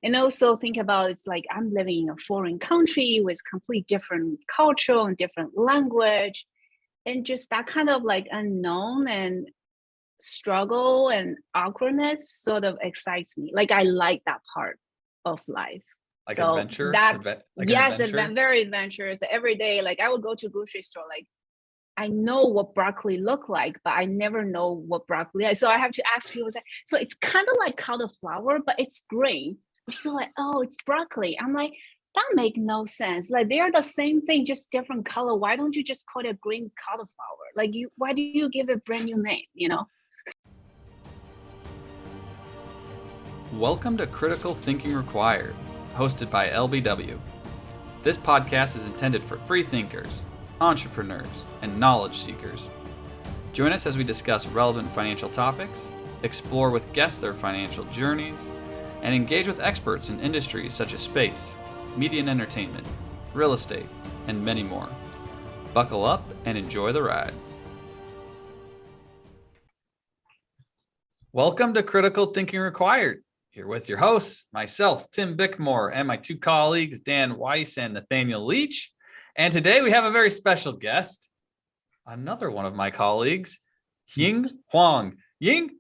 And also think about it's like I'm living in a foreign country with complete different culture and different language. And just that kind of like unknown and struggle and awkwardness sort of excites me. Like I like that part of life. Like so adventure, that like yes, an adventure. very adventurous. Every day, like I would go to a grocery store, like I know what broccoli look like, but I never know what broccoli is. So I have to ask people, so it's kind of like cauliflower, but it's green. People are like, oh, it's broccoli. I'm like, that make no sense. Like they are the same thing, just different color. Why don't you just call it green cauliflower? Like why do you give it a brand new name, you know? Welcome to Critical Thinking Required, hosted by LBW. This podcast is intended for free thinkers, entrepreneurs, and knowledge seekers. Join us as we discuss relevant financial topics, explore with guests their financial journeys, and engage with experts in industries such as space, media and entertainment, real estate, and many more. Buckle up and enjoy the ride. Welcome to Critical Thinking Required. Here with your hosts, myself, Tim Bickmore, and my two colleagues, Dan Weiss and Nathaniel Leach. And today we have a very special guest, another one of my colleagues, Ying Huang. Ying,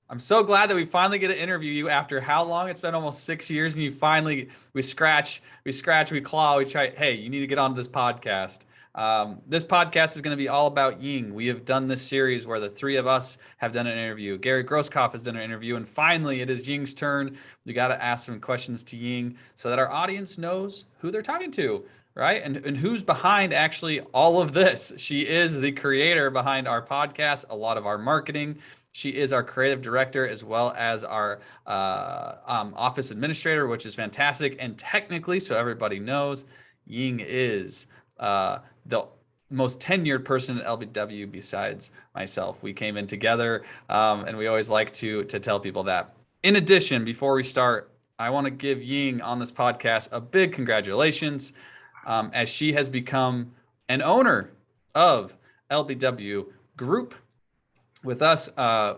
I'm so glad that we finally get to interview you after how long? It's been almost 6 years, and you finally, we scratch, we claw, we try, hey, you need to get onto this podcast. This podcast is going to be all about Ying. We have done this series where the three of us have done an interview. Gary Grosskopf has done an interview, and finally it is Ying's turn. We got to ask some questions to Ying so that our audience knows who they're talking to, right? And who's behind actually all of this. She is the creator behind our podcast, a lot of our marketing. She is our creative director as well as our office administrator, which is fantastic. And technically, so everybody knows, Ying is the most tenured person at LBW besides myself. We came in together, and we always like to tell people that. In addition, before we start, I want to give Ying on this podcast a big congratulations, as she has become an owner of LBW Group. With us,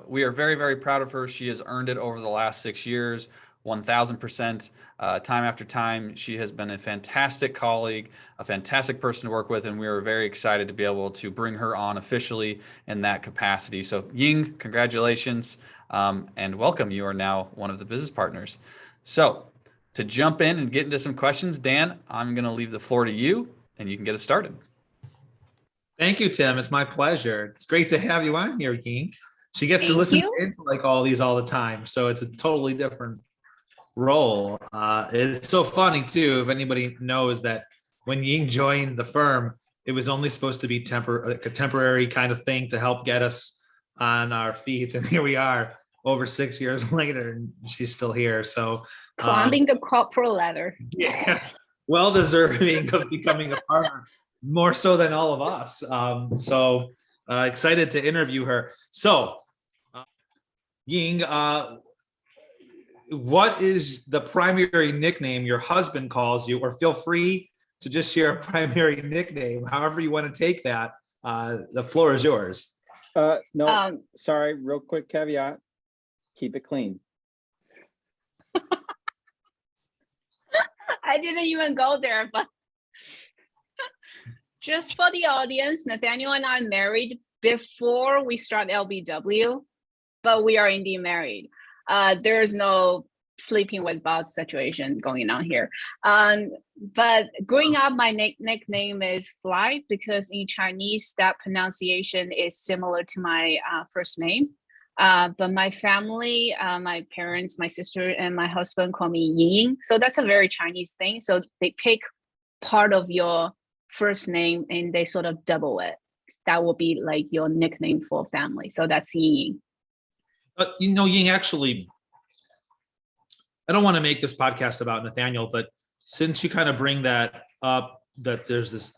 we are very, very proud of her. She has earned it over the last 6 years, 1,000%, time after time. She has been a fantastic colleague, a fantastic person to work with, and we are very excited to be able to bring her on officially in that capacity. So Ying, congratulations, and welcome. You are now one of the business partners. So to jump in and get into some questions, Dan, I'm going to leave the floor to you, and you can get us started. Thank you, Tim. It's my pleasure. It's great to have you on here, Ying. She gets to listen into like all these all the time, so it's a totally different role. It's so funny too. If anybody knows that when Ying joined the firm, it was only supposed to be a temporary kind of thing to help get us on our feet, and here we are, over 6 years later, and she's still here. So climbing the corporate ladder. Yeah, well deserving of becoming a partner. More so than all of us. Excited to interview her. So, Ying, what is the primary nickname your husband calls you, or feel free to just share a primary nickname, however you want to take that. The floor is yours. No, sorry, real quick caveat, keep it clean. I didn't even go there, but just for the audience, Nathaniel and I married before we start LBW, but we are indeed married. There's no sleeping with boss situation going on here. But growing up, my nickname is Fly, because in Chinese, that pronunciation is similar to my first name. But my family, my parents, my sister, and my husband call me Ying. So that's a very Chinese thing. So they pick part of your first name and they sort of double it. That will be like your nickname for family. So that's Ying. Ying, actually, I don't want to make this podcast about Nathaniel, but since you kind of bring that up, that there's this,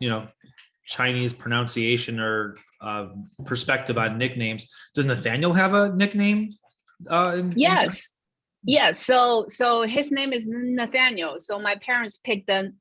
Chinese pronunciation or perspective on nicknames, does Nathaniel have a nickname? Yes. Yes. So his name is Nathaniel. So my parents picked the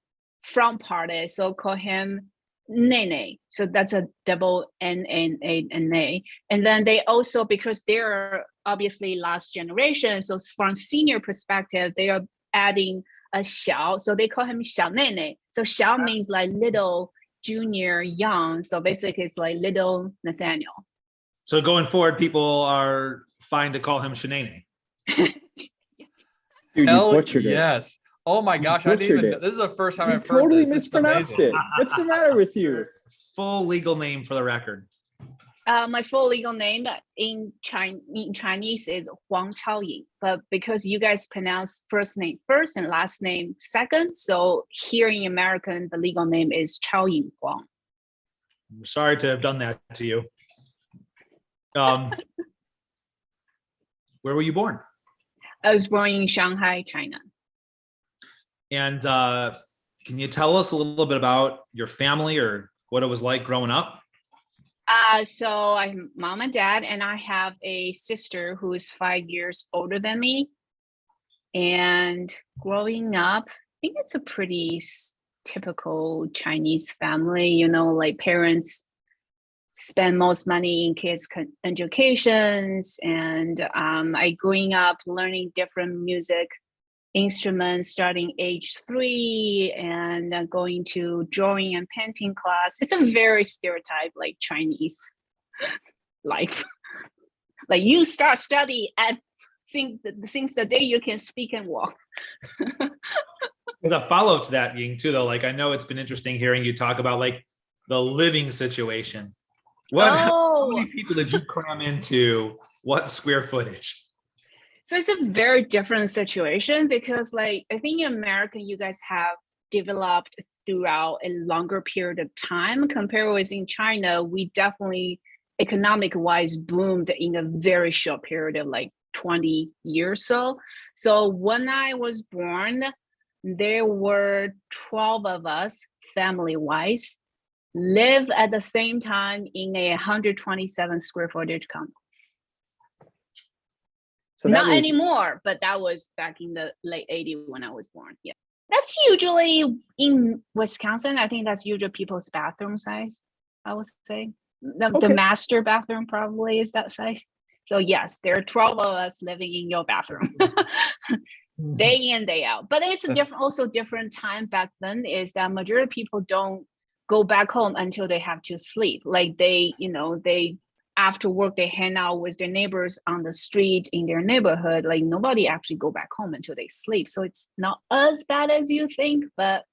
front part, so call him Nene. So that's a double N-A. And then they also, because they're obviously last generation, so from senior perspective, they are adding a 小, so they call him 小妹妹. So 小 means like little, junior, young. So basically it's like little Nathaniel. So going forward, people are fine to call him Shanene. Dude, you Hell butchered it. yes. Oh my You gosh, I didn't butchered even it. this is the first time You I've totally heard this. This is mispronounced amazing. it. What's the matter with you? Full legal name for the record. My full legal name in Chinese is Huang Chaoying, but because you guys pronounce first name first and last name second, so here in American, the legal name is Chaoying Huang. I'm sorry to have done that to you. Where were you born? I was born in Shanghai, China. And can you tell us a little bit about your family or what it was like growing up? So I'm mom and dad, and I have a sister who is 5 years older than me. And growing up, I think it's a pretty typical Chinese family, you know, like parents spend most money in kids' educations. And I growing up learning different music instruments starting age 3 and going to drawing and painting class. It's a very stereotype like Chinese life. Like you start study at since the day you can speak and walk. As a follow-up to that, Ying, too, though, like I know it's been interesting hearing you talk about like the living situation. How many people did you cram into what square footage? So it's a very different situation because like I think in America you guys have developed throughout a longer period of time compared with in China. We definitely economic wise boomed in a very short period of like 20 years so. So when I was born, there were 12 of us family wise live at the same time in a 127 square footage condo. So not anymore, but that was back in the late 80s when I was born. Yeah. That's usually in Wisconsin. I think that's usually people's bathroom size, I would say. The master bathroom probably is that size. So yes, there are 12 of us living in your bathroom. Day in, day out. But it's a different time back then is that majority of people don't go back home until they have to sleep. Like they after work, they hang out with their neighbors on the street in their neighborhood. Like nobody actually go back home until they sleep. So it's not as bad as you think, but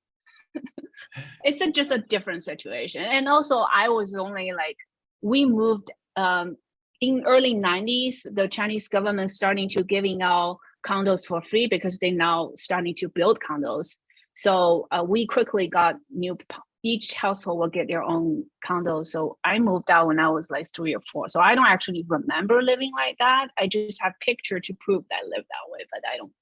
it's just a different situation. And also I was only like, we moved in early 90s, the Chinese government starting to giving out condos for free because they now starting to build condos. So we quickly got each household will get their own condo. So I moved out when I was like 3 or 4. So I don't actually remember living like that. I just have picture to prove that I lived that way, but I don't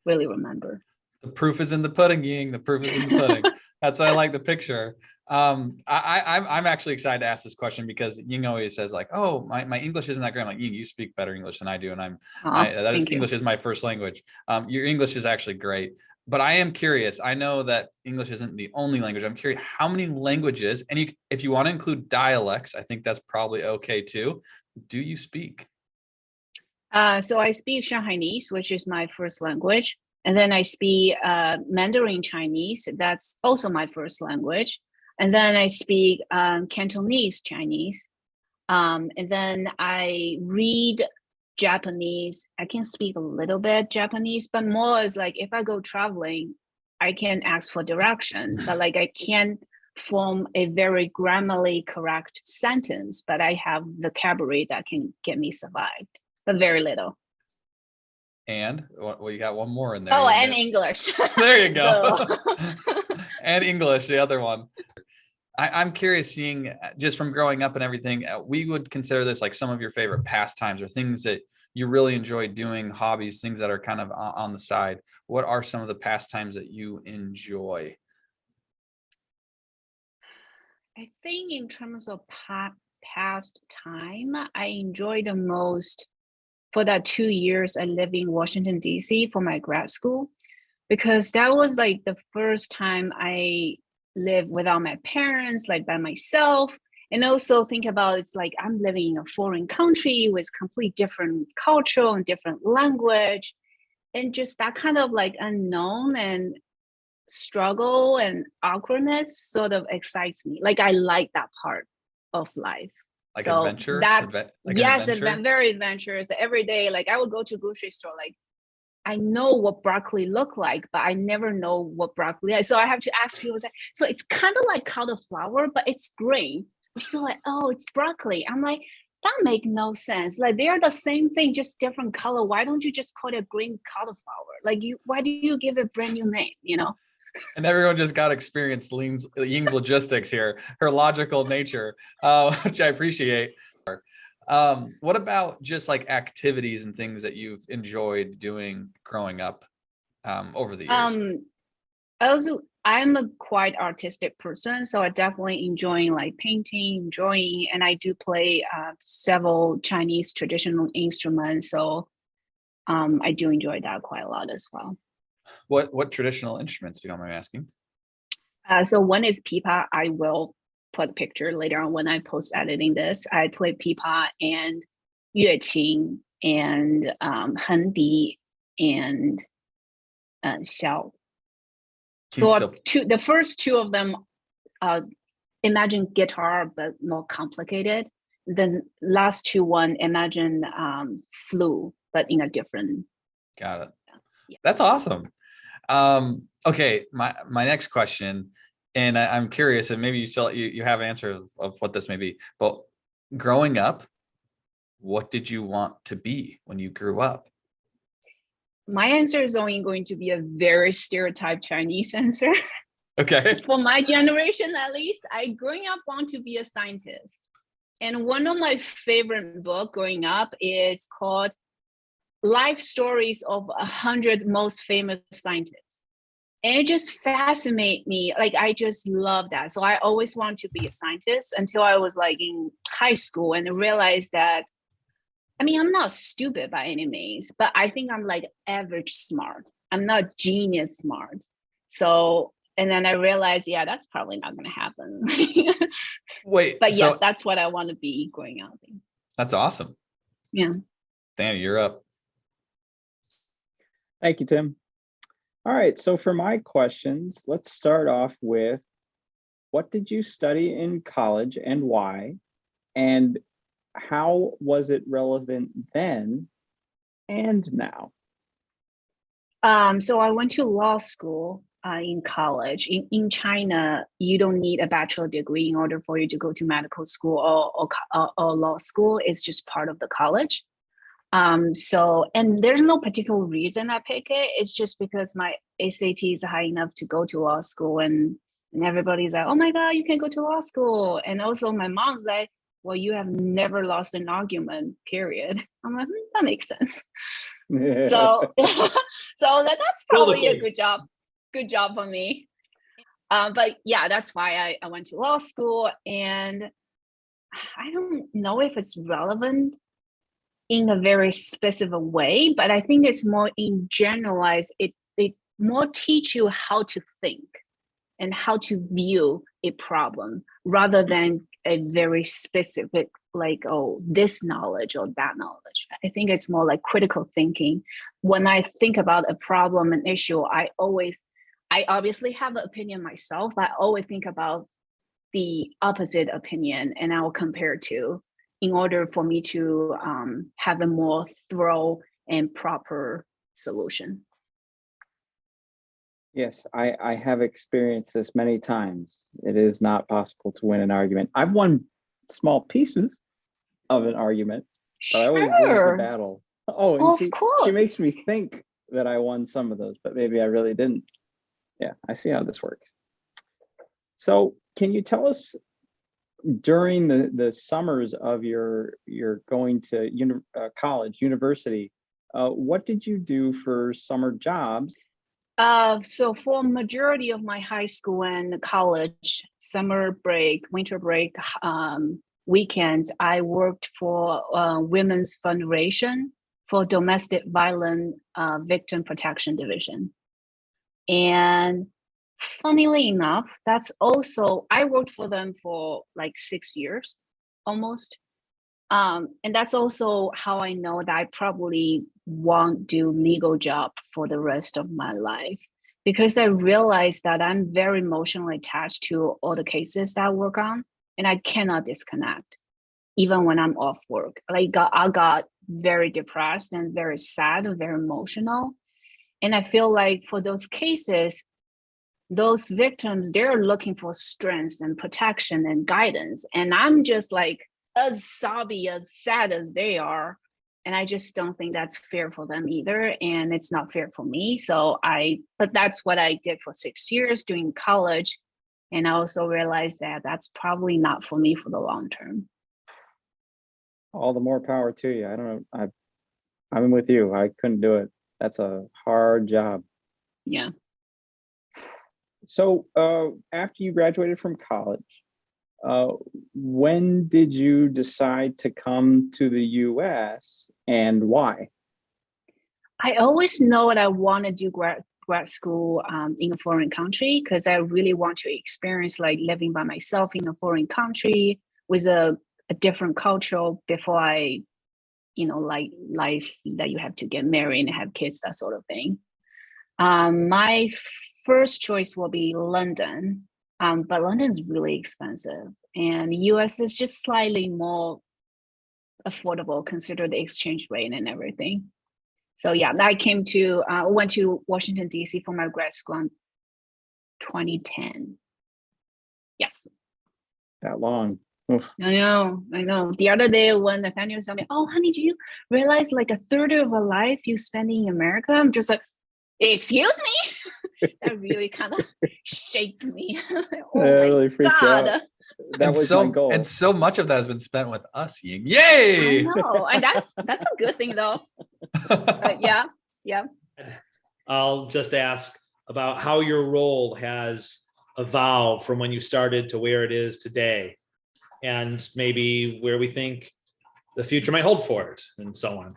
really remember. The proof is in the pudding, Ying. The proof is in the pudding. That's why I like the picture. I'm actually excited to ask this question because Ying always says like, oh, my English isn't that great. I'm like, Ying, you speak better English than I do. And English is my first language. Your English is actually great. But I am curious. I know that English isn't the only language. I'm curious how many languages, and if you want to include dialects, I think that's probably okay too. Do you speak? So I speak Shanghainese, which is my first language. And then I speak Mandarin Chinese. That's also my first language. And then I speak Cantonese Chinese. And then I read Japanese. I can speak a little bit Japanese, but more is like if I go traveling, I can ask for direction, but like I can't form a very grammarly correct sentence, but I have vocabulary that can get me survived, but very little. And well, you got one more in there. Oh, and English. There you go. And English, the other one. I'm curious, seeing just from growing up and everything, we would consider this like some of your favorite pastimes or things that you really enjoy doing, hobbies, things that are kind of on the side. What are some of the pastimes that you enjoy? I think in terms of past time, I enjoy the most for that 2 years I lived in Washington, D.C. for my grad school, because that was like the first time I live without my parents, like by myself. And also think about it's like I'm living in a foreign country with complete different culture and different language. and just that kind of like unknown and struggle and awkwardness sort of excites me. Like I like that part of life. Like So adventure, that like an yes, adventure. very adventurous. Every day, like I would go to grocery store, like I know what broccoli look like, but I never know what broccoli is. So I have to ask people, so it's kind of like cauliflower, but it's green. People are like, oh, it's broccoli. I'm like, that make no sense. Like they are the same thing, just different color. Why don't you just call it a green cauliflower? Like why do you give it a brand new name, you know? And everyone just got experienced Ying's logistics here, her logical nature, which I appreciate. What about just like activities and things that you've enjoyed doing growing up over the years? I'm a quite artistic person, so I definitely enjoying like painting, drawing, and I do play several Chinese traditional instruments. So I do enjoy that quite a lot as well. What traditional instruments, if you don't mind me asking? So one is pipa. I will put a picture later on when I post editing this. I play pipa and yueqing and hendi and xiao. So the first two of them, imagine guitar but more complicated. The last two one, imagine flute but in a different. Got it. Yeah. That's awesome. Okay, my next question, and I'm curious, and maybe you have an answer of what this may be, but growing up, what did you want to be when you grew up? My answer is only going to be a very stereotyped Chinese answer. Okay. For my generation, at least, I growing up want to be a scientist. And one of my favorite book growing up is called Life Stories of 100 Most Famous Scientists. And it just fascinates me. Like, I just love that. So I always wanted to be a scientist until I was like in high school and realized that, I mean, I'm not stupid by any means, but I think I'm like average smart. I'm not genius smart. So, and then I realized, yeah, that's probably not going to happen. Wait, but yes, that's what I want to be growing up. That's awesome. Yeah. Danny, you're up. Thank you, Tim. All right, so for my questions, let's start off with, what did you study in college and why? And how was it relevant then and now? So I went to law school in college. In China, you don't need a bachelor degree in order for you to go to medical school or law school. It's just part of the college. So, and there's no particular reason I pick it. It's just because my SAT is high enough to go to law school, and everybody's like, oh my God, you can go to law school. And also my mom's like, well, you have never lost an argument, period. I'm like, that makes sense. So, so that's probably a good job for me. But yeah, that's why I went to law school, and I don't know if it's relevant in a very specific way, but I think it's more in generalized. It more teach you how to think and how to view a problem rather than a very specific, like, oh, this knowledge or that knowledge. I think it's more like critical thinking. When I think about a problem, an issue, I obviously have an opinion myself, but I always think about the opposite opinion and I will compare to in order for me to have a more thorough and proper solution. Yes, I have experienced this many times. It is not possible to win an argument. I've won small pieces of an argument, but I always lose the battle. Oh, and see, she makes me think that I won some of those, but maybe I really didn't. Yeah, I see how this works. So can you tell us, during the summers of your going to college, university, what did you do for summer jobs? So for majority of my high school and college, summer break, winter break, weekends, I worked for Women's Federation for Domestic Violence Victim Protection Division. And funnily enough, that's also, I worked for them for like 6 years, almost. And that's also how I know that I probably won't do legal job for the rest of my life, because I realized that I'm very emotionally attached to all the cases that I work on, and I cannot disconnect even when I'm off work. Like I got very depressed and very sad and very emotional. And I feel like for those cases, those victims, they're looking for strength and protection and guidance. And I'm just like as sobby, as sad as they are. And I just don't think that's fair for them either. And it's not fair for me. But that's what I did for 6 years during college. And I also realized that that's probably not for me for the long term. All the more power to you. I don't know. I'm with you. I couldn't do it. That's a hard job. Yeah. So after you graduated from college, when did you decide to come to the US and why? I always know what I want to do grad school in a foreign country, because I really want to experience like living by myself in a foreign country with a different culture before I, like life that you have to get married and have kids, that sort of thing. My first choice will be London, but London is really expensive, and US is just slightly more affordable consider the exchange rate and everything. So yeah, I went to Washington, DC for my grad school in 2010. Yes. That long. Oof. I know. The other day when Nathaniel told me, "Oh, honey, do you realize like a third of a life you spending in America?" I'm just like, excuse me? That really kind of shaked me. Oh that my really freaked you out. God. That was my goal. And so much of that has been spent with us, Ying. Yay! I know, and that's a good thing though. But yeah. I'll just ask about how your role has evolved from when you started to where it is today, and maybe where we think the future might hold for it, and so on.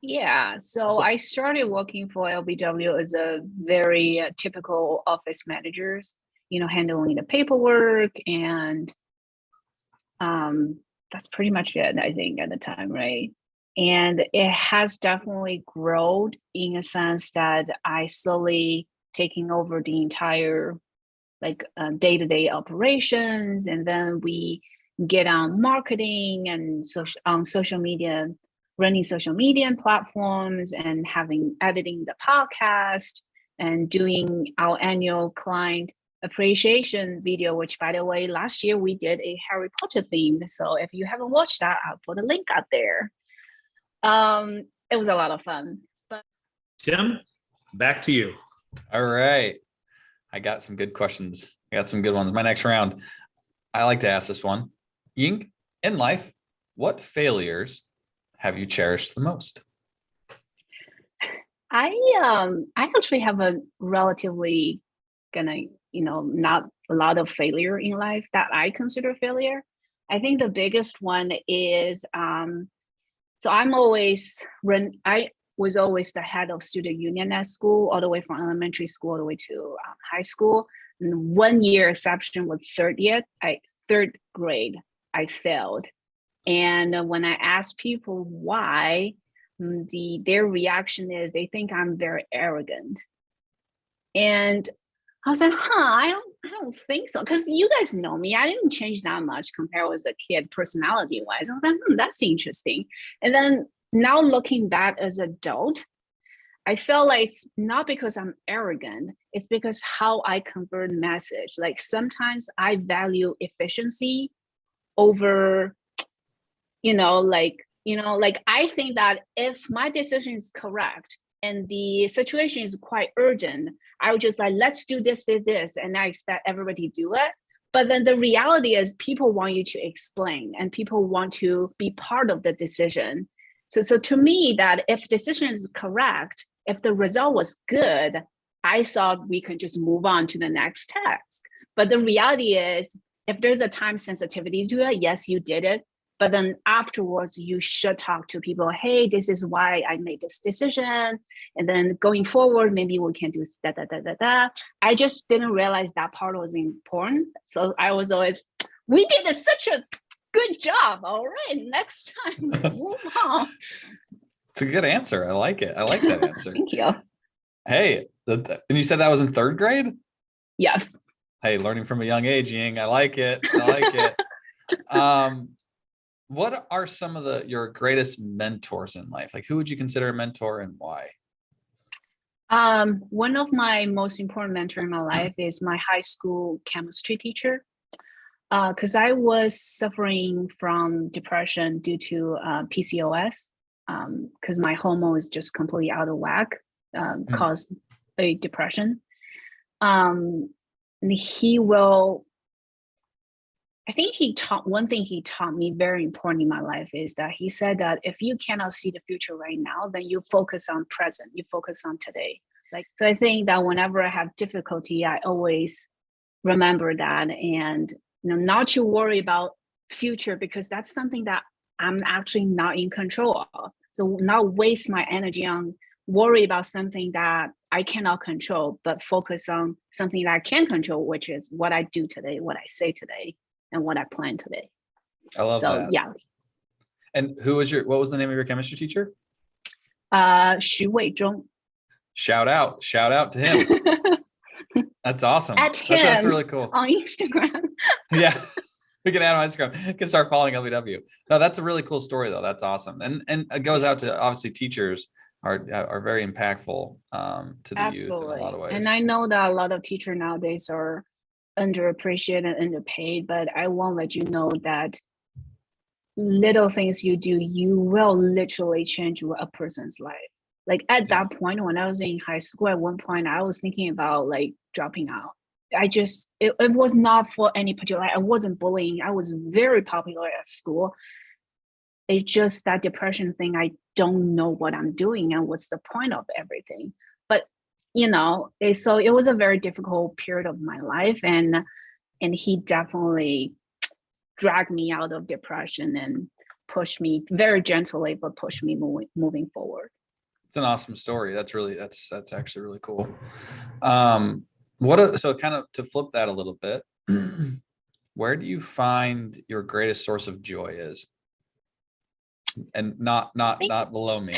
Yeah, so I started working for LBW as a very typical office managers, handling the paperwork, and that's pretty much it, I think, at the time, right? And it has definitely grown in a sense that I slowly taking over the entire day-to-day operations, and then we get on marketing and on social media, running social media platforms, and editing the podcast and doing our annual client appreciation video, which by the way, last year we did a Harry Potter theme. So if you haven't watched that, I'll put a link out there. It was a lot of fun. But Tim, back to you. All right. I got some good questions. I got some good ones. My next round, I like to ask this one. Ying, in life, what failures have you cherished the most? I actually have a relatively not a lot of failure in life that I consider failure. I think the biggest one is so I was always the head of student union at school, all the way from elementary school all the way to high school. And 1 year exception was third grade, I failed. And when I ask people why, their reaction is they think I'm very arrogant. And I was like, I don't think so. Because you guys know me. I didn't change that much compared with a kid personality-wise. I was like, that's interesting. And then now looking back as an adult, I felt like it's not because I'm arrogant. It's because how I convert message. Like sometimes I value efficiency over, I think that if my decision is correct and the situation is quite urgent, I would just like, let's do this, and I expect everybody to do it. But then the reality is people want you to explain and people want to be part of the decision. So to me, that if decision is correct, if the result was good, I thought we could just move on to the next task. But the reality is, if there's a time sensitivity to it, yes, you did it. But then afterwards, you should talk to people. Hey, this is why I made this decision. And then going forward, maybe we can do da. I just didn't realize that part was important. So I was always, we did such a Good job. All right, next time. Move on. It's a good answer. I like it. I like that answer. Thank you. Hey, and you said that was in 3rd grade? Yes. Hey, learning from a young age, Ying. I like it. I like it. What are some of your greatest mentors in life? Like, who would you consider a mentor and why? One of my most important mentors in my life is my high school chemistry teacher. Because I was suffering from depression due to PCOS, because my hormone is just completely out of whack, caused a depression. And I think one thing he taught me very important in my life is that he said that if you cannot see the future right now, then you focus on present, you focus on today. So I think that whenever I have difficulty, I always remember that, and not to worry about future, because that's something that I'm actually not in control of. So not waste my energy on worry about something that I cannot control, but focus on something that I can control, which is what I do today, what I say today, and what I plan today. I love that. Yeah. And what was the name of your chemistry teacher? Xu Weizhong. Shout out to him. That's awesome. At him that's really cool. on Instagram. Yeah. We can add on Instagram. You can start following LBW. No, that's a really cool story though. That's awesome. And it goes out to, obviously, teachers are very impactful to the youth in a lot of ways. And I know that a lot of teachers nowadays are underappreciated and underpaid, but I won't let you know that little things you do, you will literally change a person's life. Like at that point, when I was in high school, at one point I was thinking about like dropping out. It was not for any particular, I wasn't bullying. I was very popular at school. It's just that depression thing. I don't know what I'm doing and what's the point of everything. But so it was a very difficult period of my life, and he definitely dragged me out of depression and pushed me very gently, but pushed me moving forward. It's an awesome story. That's actually really cool. So kind of to flip that a little bit, where do you find your greatest source of joy is? And not below me.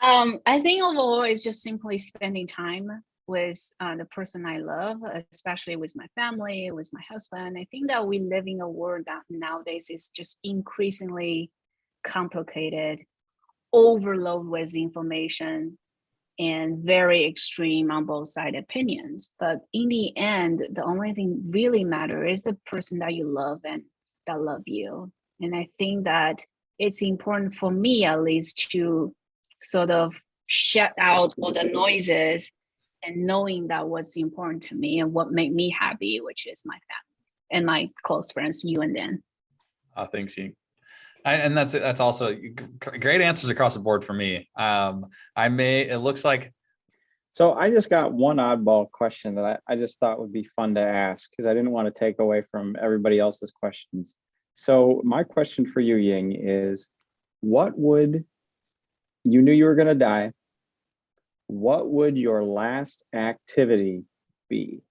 I think overall is just simply spending time with the person I love, especially with my family, with my husband. I think that we live in a world that nowadays is just increasingly complicated, overloaded with information, and very extreme on both side opinions. But in the end, the only thing really matters is the person that you love and that love you. And I think that it's important for me, at least, to sort of shut out all the noises and knowing that what's important to me and what made me happy, which is my family and my close friends, you and Dan. Thanks, Ying. And that's also great answers across the board for me. It looks like. So I just got one oddball question that I just thought would be fun to ask, because I didn't want to take away from everybody else's questions. So my question for you, Ying, is you knew you were going to die. What would your last activity be?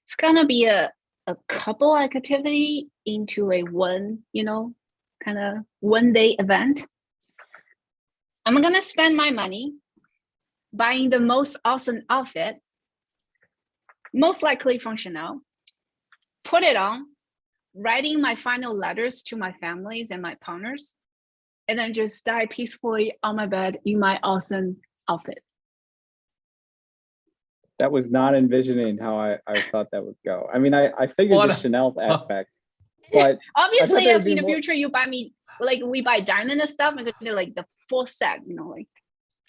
It's gonna be a couple activity into a kind of one day event. I'm gonna spend my money buying the most awesome outfit, most likely from Chanel, put it on, writing my final letters to my families and my partners, and then just die peacefully on my bed in my awesome outfit. That was not envisioning how I thought that would go. I mean, I figured the Chanel aspect, but obviously if in the future you buy me, like we buy diamond and stuff, and do like the full set, like.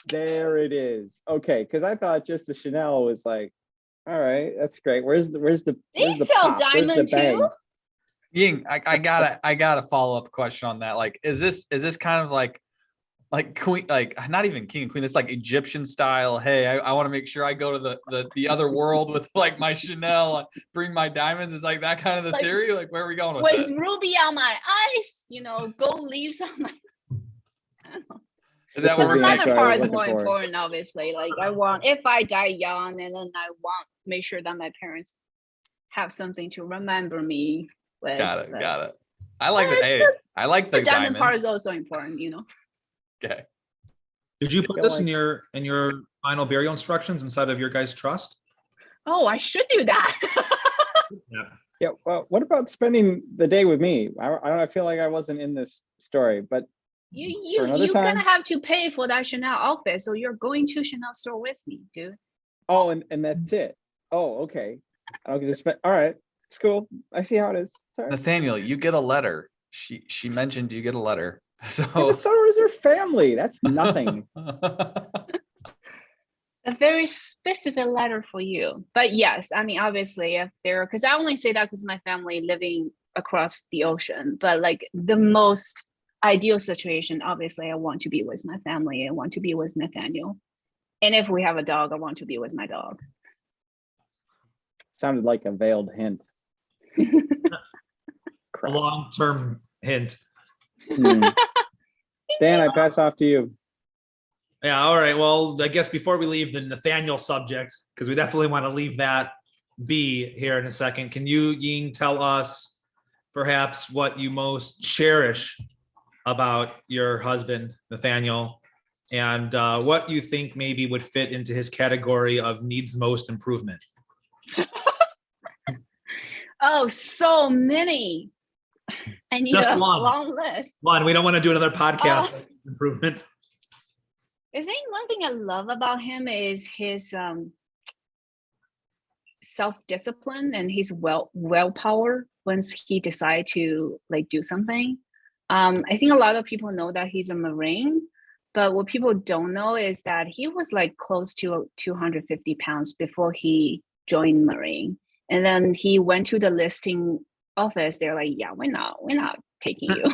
There it is. Okay, because I thought just the Chanel was like, all right, that's great. Where's the they sell diamond too? Ying, I got a follow-up question on that. Like, is this kind of like queen, like not even king and queen, it's like Egyptian style? Hey, I want to make sure I go to the other world with like my Chanel, bring my diamonds. Is like that kind of the theory? Like, where are we going with ruby on my eyes, gold leaves on my. I don't know. Is This that The what was we're the latter answer I part was is looking more for. important, obviously. Like I want, if I die young, and then I want make sure that my parents have something to remember me with. Got it. but Got it. I like but the hey. I like the the diamond part is diamonds. also important, you know. Okay. Did you put Feel this like- in your final burial instructions inside of your guys' trust? Oh, I should do that. Yeah. Yeah. Well, what about spending the day with me? I feel like I wasn't in this story, but For another You're time? gonna have to pay for that Chanel outfit, so you're going to Chanel store with me, dude. oh, and that's it. Oh, okay. I don't get to spend. All right, it's cool. I see how it is. It's all right. Nathaniel, you get a letter. She mentioned you get a letter. So Yeah, but so does her family. That's nothing. A very specific letter for you. But yes, I mean, obviously, if there, because I only say that because my family living across the ocean. But like the most ideal situation, obviously, I want to be with my family. I want to be with Nathaniel. And if we have a dog, I want to be with my dog. Sounded like a veiled hint. A Crap. long-term hint. Hmm. Dan, I pass off to you. Yeah, all right. Well, I guess before we leave the Nathaniel subject, because we definitely want to leave that be here in a second, can you, Ying, tell us perhaps what you most cherish about your husband, Nathaniel, and what you think maybe would fit into his category of needs most improvement? Oh, so many. I need Just a one. long list. One, we don't want to do another podcast on improvement. I think one thing I love about him is his self-discipline and his willpower once he decide to like do something. I think a lot of people know that he's a Marine, but what people don't know is that he was like close to 250 pounds before he joined Marine. And then he went to the listing office. They're like, yeah, we're not taking you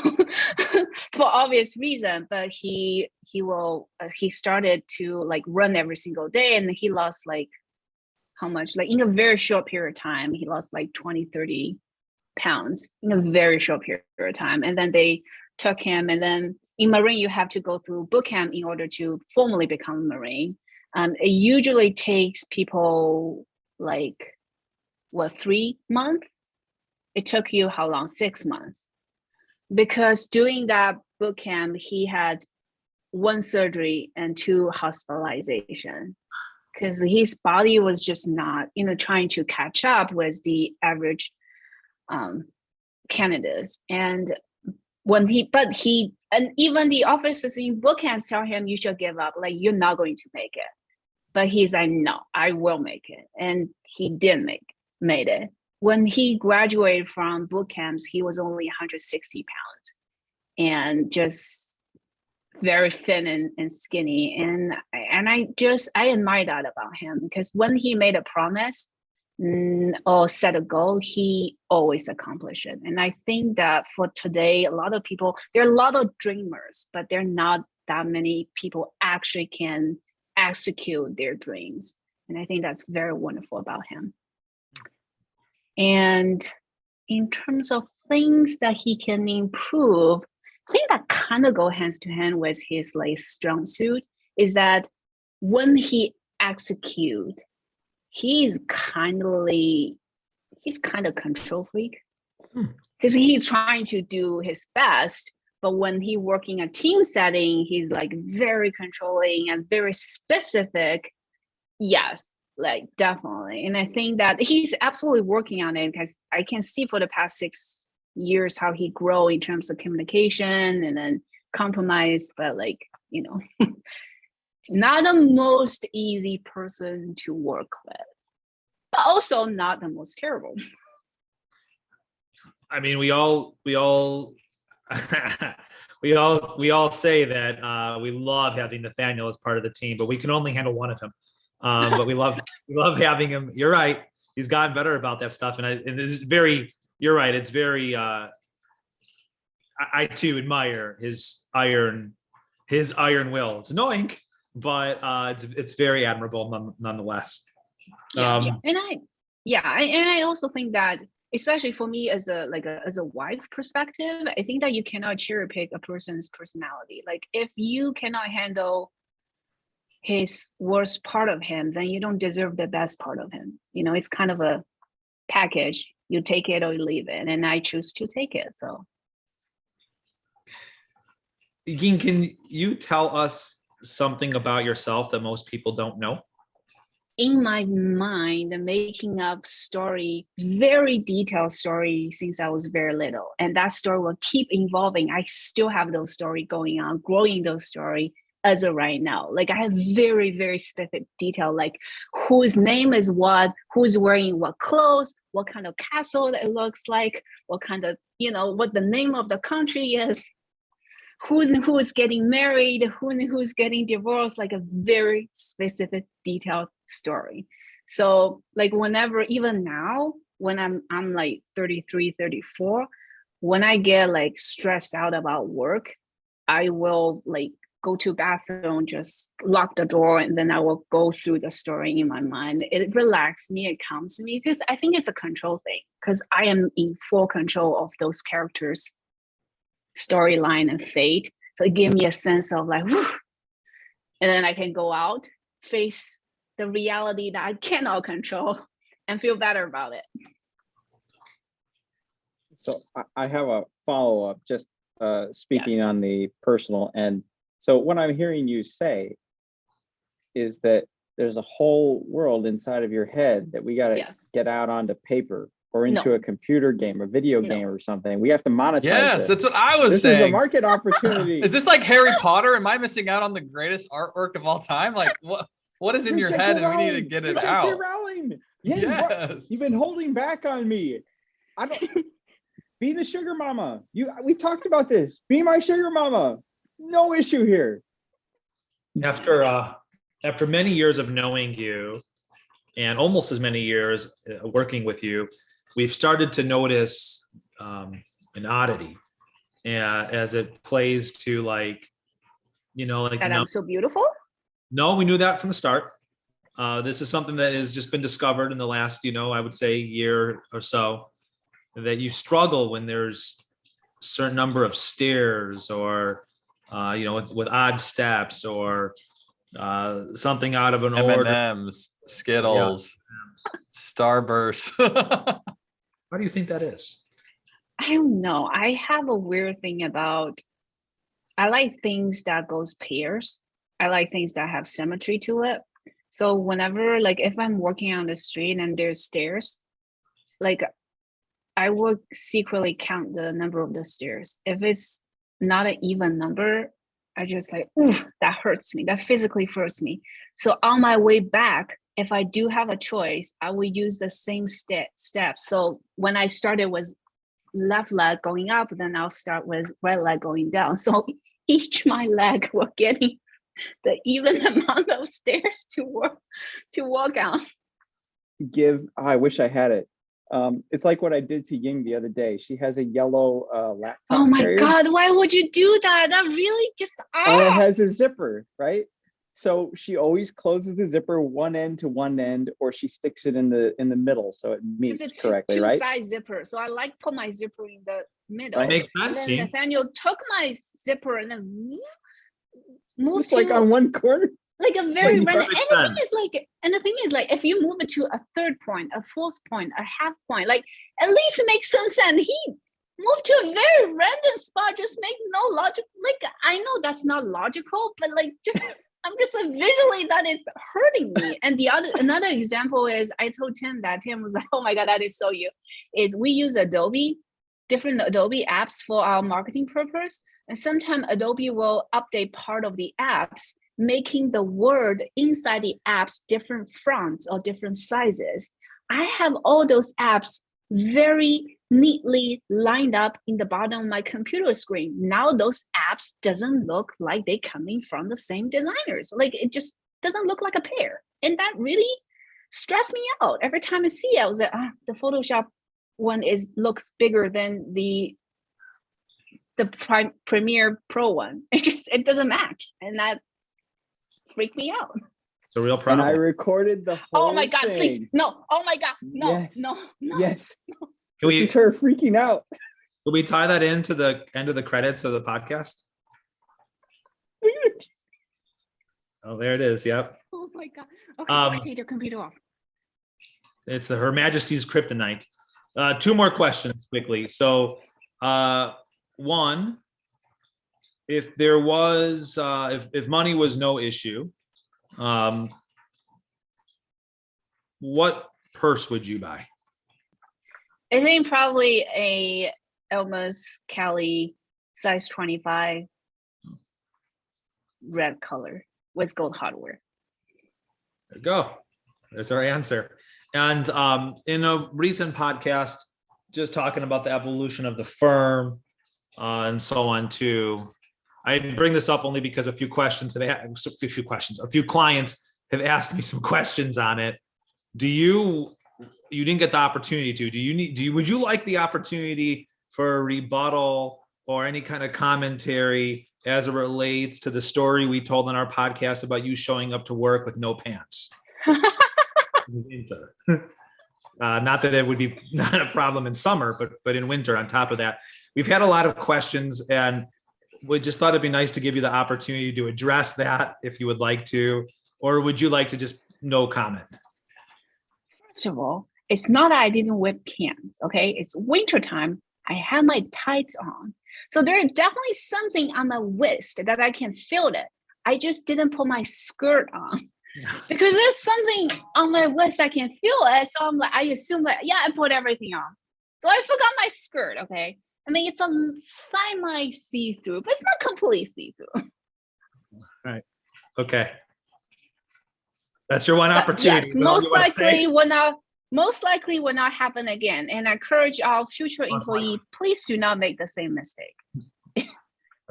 for obvious reason. But he started to like run every single day, and he lost like how much? Like in a very short period of time, he lost like 20-30 pounds in a very short period of time. And then they took him, and then in Marine you have to go through boot camp in order to formally become a Marine. It usually takes people like 3 months. It took you how long? 6 months. Because during that boot camp, he had 1 surgery and 2 hospitalization because his body was just not, trying to catch up with the average candidates. And and even the officers in boot camps tell him you should give up, like you're not going to make it. But he's like, no, I will make it. And he did made it. When he graduated from boot camps, he was only 160 pounds and just very thin and skinny. And I admire that about him, because when he made a promise or set a goal, he always accomplished it. And I think that for today, there are a lot of dreamers, but there are not that many people actually can execute their dreams. And I think that's very wonderful about him. And in terms of things that he can improve, I think that kind of go hands to hand with his like strong suit is that when he execute, he's kind of control freak, because he's trying to do his best. But when he work in a team setting, he's like very controlling and very specific. Yes, like definitely. And I think that he's absolutely working on it, because I can see for the past 6 years how he grow in terms of communication and then compromise. But like, not the most easy person to work with, but also not the most terrible. I mean, we all we all say that we love having Nathaniel as part of the team, but we can only handle one of him. But we love having him. You're right. He's gotten better about that stuff, and it's very. You're right. It's very. I too admire his iron will. It's annoying, but it's very admirable nonetheless. And I also think that especially for me as a wife perspective, I think that you cannot cherry pick a person's personality. Like if you cannot handle his worst part of him, then you don't deserve the best part of him. You know, it's kind of a package. You take it or you leave it, and I choose to take it. So, Ying, can you tell us something about yourself that most people don't know? in my mind, making up story, very detailed story since I was very little, and that story will keep evolving. I still have those story going on, growing those story as of right now. Like I have very, very specific detail, like whose name is what, who's wearing what clothes, what kind of castle it looks like, what kind of, you know, what the name of the country is, who's getting married, who's getting divorced, like a very specific detailed story. So like whenever, even now, when I'm like 33, 34, when I get like stressed out about work, I will like go to bathroom, just lock the door, and then I will go through the story in my mind. It relaxes me, it calms me, because I think it's a control thing, because I am in full control of those characters' storyline and fate. So it gave me a sense of like, whew, and then I can go out, face the reality that I cannot control, and feel better about it. So I have a follow-up, just speaking Yes. on the personal end. So what I'm hearing you say is that there's a whole world inside of your head that we got to Yes. get out onto paper or into No. a computer game or video No. game or something. We have to monetize Yes, this. that's what I was This is a saying. market opportunity. Is this like Harry Potter? Am I missing out on the greatest artwork of all time? Like what is in You're your J.K. head, and we need to Rowling. get You're it J.K. out? Rowling. Yeah, Yes. you've been holding back on me. I don't be the sugar mama. We talked about this. Be my sugar mama. No issue here. After many years of knowing you and almost as many years working with you, we've started to notice an oddity as it plays to like, like That I'm so beautiful. no, we knew that from the start. This is something that has just been discovered in the last, I would say year or so, that you struggle when there's a certain number of stairs or, with odd steps or something out of an order. M&Ms, Skittles, Starburst. How do you think that is? I don't know. I have a weird thing about, I like things that goes pairs. I like things that have symmetry to it. So whenever, like if I'm walking on the street and there's stairs, like I will secretly count the number of the stairs. If it's not an even number, I just like, ooh, that hurts me. That physically hurts me. So on my way back, if I do have a choice, I will use the same step. So when I started with left leg going up, then I'll start with right leg going down. So each my leg will getting the even amount of stairs to walk on. I wish I had it. It's like what I did to Ying the other day. She has a yellow laptop. Oh my carrier, God, why would you do that? That really just, and it has a zipper, right? So she always closes the zipper one end to one end, or she sticks it in the middle so it meets it's correctly, two right? side zipper. So I like put my zipper in the middle. Right. Makes And sense. then See? Nathaniel took my zipper and then moved Just like to on one corner. like a very Makes random. perfect And the thing is like, if you move it to a third point, a fourth point, a half point, like at least it makes some sense. He moved to a very random spot, just make no logic. Like I know that's not logical, but like just I'm just like visually that is hurting me. And another example is I told Tim that Tim was like, oh my God, that is so you. Is we use different Adobe apps for our marketing purpose. And sometimes Adobe will update part of the apps, making the word inside the apps different fonts or different sizes. I have all those apps very neatly lined up in the bottom of my computer screen. Now those apps doesn't look like they coming from the same designers. Like it just doesn't look like a pair. And that really stressed me out. Every time I see it, I was like, the Photoshop one looks bigger than the Premiere Pro one. It doesn't match. And that freaked me out. It's a real And problem. I recorded the whole Oh my God, thing. please. No. Oh my God. No, Yes. no. Yes. Can This is her freaking out. Will we tie that into the end of the credits of the podcast? Oh, there it is. Yep. Oh my God. Okay, take your computer off. It's Her Majesty's Kryptonite. Two more questions quickly. So, one, if there was, if money was no issue, what purse would you buy? I think probably a Elmer's Kelly size 25 red color with gold hardware. There you go. There's our answer. And in a recent podcast, just talking about the evolution of the firm and so on too. I bring this up only because a few clients have asked me some questions on it. You didn't get the opportunity to, would you like the opportunity for a rebuttal or any kind of commentary as it relates to the story we told on our podcast about you showing up to work with no pants? Not that it would be not a problem in summer, but in winter on top of that. We've had a lot of questions, and we just thought it'd be nice to give you the opportunity to address that if you would like to, or would you like to just no comment? First of all, it's not that I didn't wear pants, okay? It's wintertime. I have my tights on. So there's definitely something on my waist that I can feel it. I just didn't put my skirt on. Because there's something on my waist I can feel it. So I'm like, I assume that, yeah, I put everything on. So I forgot my skirt, okay? I mean, it's a semi see-through, but it's not completely see-through. All right. Okay. That's your one opportunity. Yes, most likely will not happen again. And I encourage our future employee, please do not make the same mistake.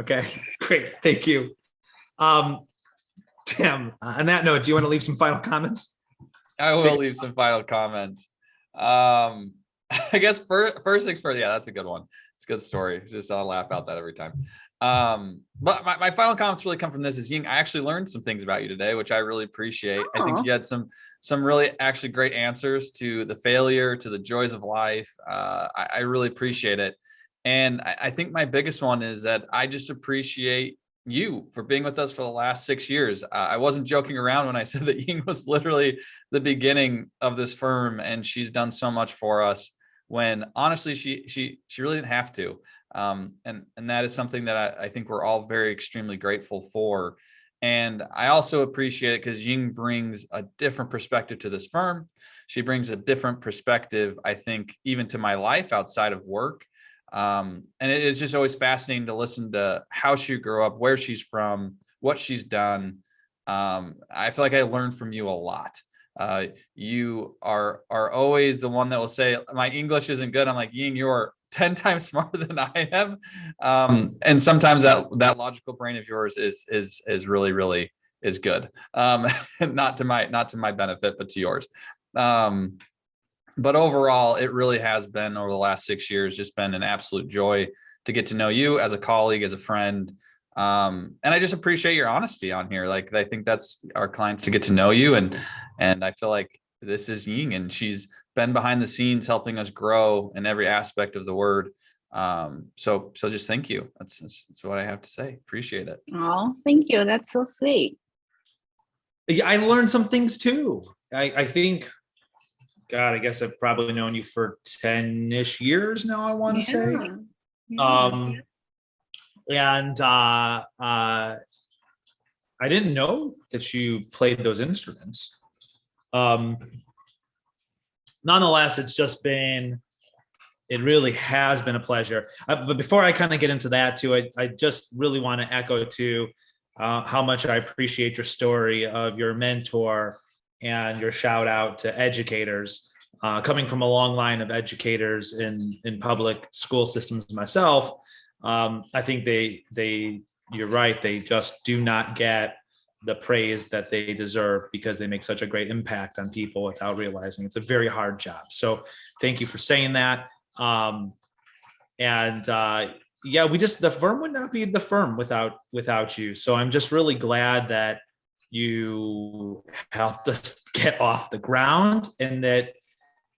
Okay, great. Thank you. Tim, on that note, do you want to leave some final comments? I will leave some final comments. I guess first things first. Yeah, that's a good one. It's a good story. Just I'll laugh about that every time. But my final comments really come from this is Ying. I actually learned some things about you today, which I really appreciate. I think you had some really actually great answers to the failure, to the joys of life. I really appreciate it. And I think my biggest one is that I just appreciate you for being with us for the last 6 years. I wasn't joking around when I said that Ying was literally the beginning of this firm, and she's done so much for us when honestly she really didn't have to. And that is something that I think we're all very extremely grateful for. And I also appreciate it because Ying brings a different perspective to this firm. She brings a different perspective, I think, even to my life outside of work. And it is just always fascinating to listen to how she grew up, where she's from, what she's done. I feel like I learned from you a lot. You are always the one that will say, my English isn't good. I'm like, Ying, you're 10 times smarter than I am. And sometimes that logical brain of yours is really, really is good. Not to my benefit, but to yours. But overall, it really has been over the last 6 years, just been an absolute joy to get to know you as a colleague, as a friend. And I just appreciate your honesty on here. Like, I think that's our clients to get to know you. And I feel like this is Ying, and she's been behind the scenes helping us grow in every aspect of the word. So just thank you. That's what I have to say. Appreciate it. Oh, thank you. That's so sweet. Yeah, I learned some things too. I think, God, I guess I've probably known you for 10-ish years now, I want to say. And I didn't know that you played those instruments. Nonetheless, it really has been a pleasure. But before I kind of get into that too, I just really want to echo too how much I appreciate your story of your mentor and your shout out to educators. Coming from a long line of educators in public school systems myself, I think you're right, they just do not get the praise that they deserve because they make such a great impact on people without realizing it's a very hard job. So thank you for saying that. The firm would not be the firm without you. So I'm just really glad that you helped us get off the ground and that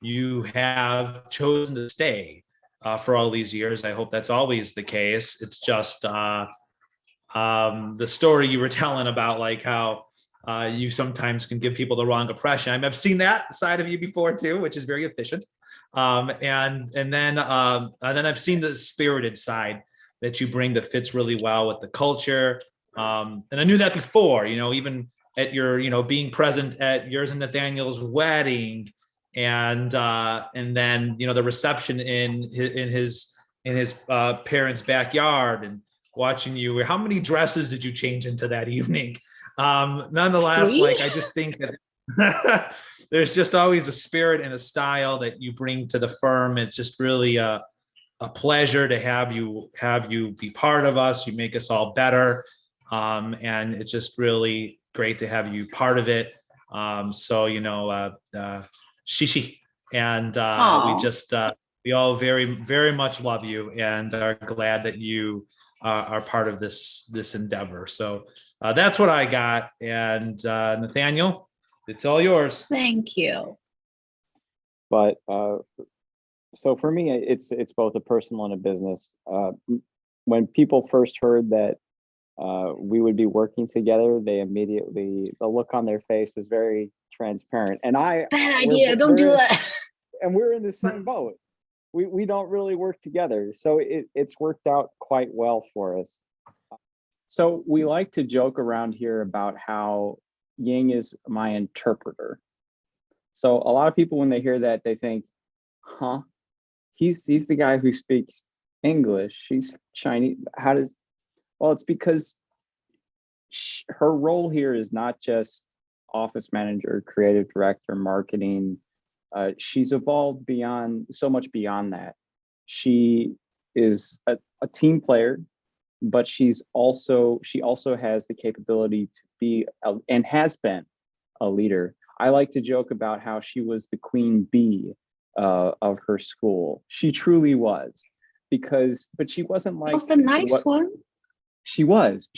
you have chosen to stay for all these years. I hope that's always the case. It's just the story you were telling about like how you sometimes can give people the wrong impression. I mean, I've seen that side of you before too, which is very efficient. And then I've seen the spirited side that you bring that fits really well with the culture. And I knew that before, even at your, being present at yours and Nathaniel's wedding, and then the reception in his parents' backyard, and watching you. How many dresses did you change into that evening? Nonetheless, 3? like I just think that there's just always a spirit and a style that you bring to the firm. It's just really a pleasure to have you be part of us. You make us all better, and it's just really great to have you part of it. Shishi, and we all very, very much love you and are glad that you are part of this endeavor. So that's what I got. And Nathaniel, it's all yours. Thank you. But so for me, it's both a personal and a business. When people first heard that we would be working together, the look on their face was very transparent. And bad idea. Don't do that. And we're in the same boat. We don't really work together, so it's worked out quite well for us. So we like to joke around here about how Ying is my interpreter. So a lot of people, when they hear that, they think, huh, he's the guy who speaks English, she's Chinese. Well, it's because her role here is not just office manager, creative director, marketing. She's evolved so much beyond that. She is a team player, but she also has the capability to be and has been a leader. I like to joke about how she was the queen bee of her school. She truly was, but she wasn't like. What's the nice one? She was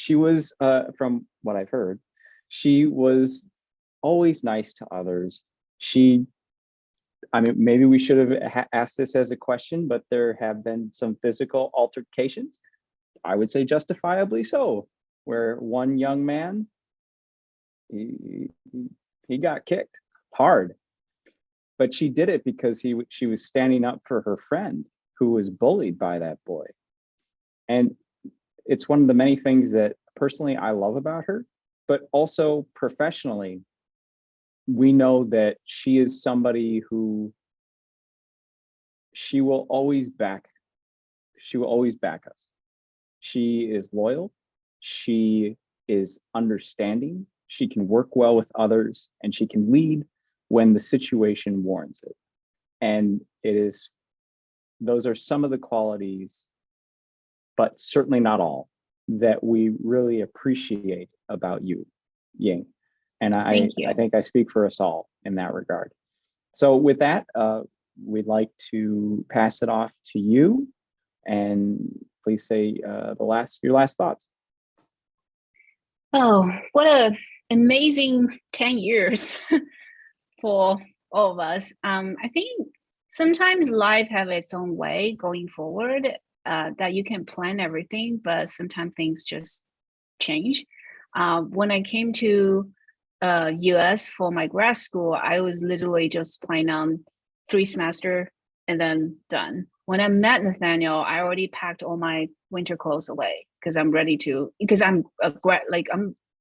from what I've heard, she was always nice to others. Maybe we should have asked this as a question, but there have been some physical altercations, I would say justifiably so, where one young man, he got kicked hard, but she did it because she was standing up for her friend who was bullied by that boy. And it's one of the many things that personally I love about her, but also professionally, we know that she is somebody who she will always back us. She is loyal, she is understanding, she can work well with others, and she can lead when the situation warrants it. And those are some of the qualities, but certainly not all, that we really appreciate about you, Ying. And I think I speak for us all in that regard. So with that, we'd like to pass it off to you, and please say your last thoughts. Oh, what an amazing 10 years for all of us. I think sometimes life have its own way going forward, that you can plan everything, but sometimes things just change. When I came to US for my grad school, I was literally just planning on 3 semesters and then done. When I met Nathaniel, I already packed all my winter clothes away because I'm ready to, because I'm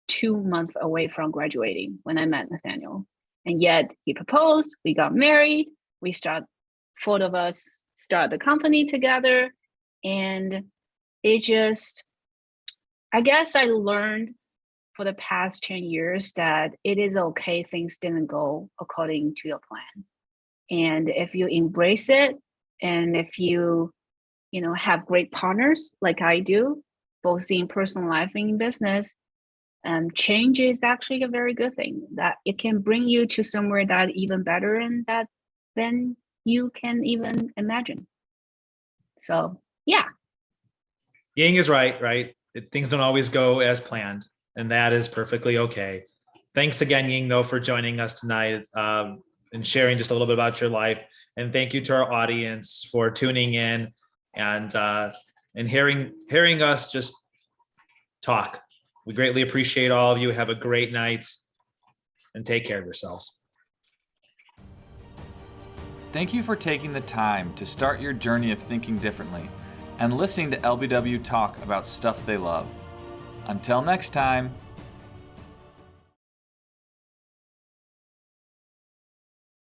2 months away from graduating when I met Nathaniel. And yet he proposed, we got married, 4 of us start the company together. And it just, I guess I learned for the past 10 years that it is okay things didn't go according to your plan. And if you embrace it, and if you have great partners like I do, both in personal life and in business, change is actually a very good thing, that it can bring you to somewhere that even better and that than you can even imagine. So yeah. Ying is right? Things don't always go as planned, and that is perfectly okay. Thanks again, Ying, though, for joining us tonight. and sharing just a little bit about your life. And thank you to our audience for tuning in and hearing us just talk. We greatly appreciate all of you. Have a great night and take care of yourselves. Thank you for taking the time to start your journey of thinking differently and listening to LBW talk about stuff they love. Until next time.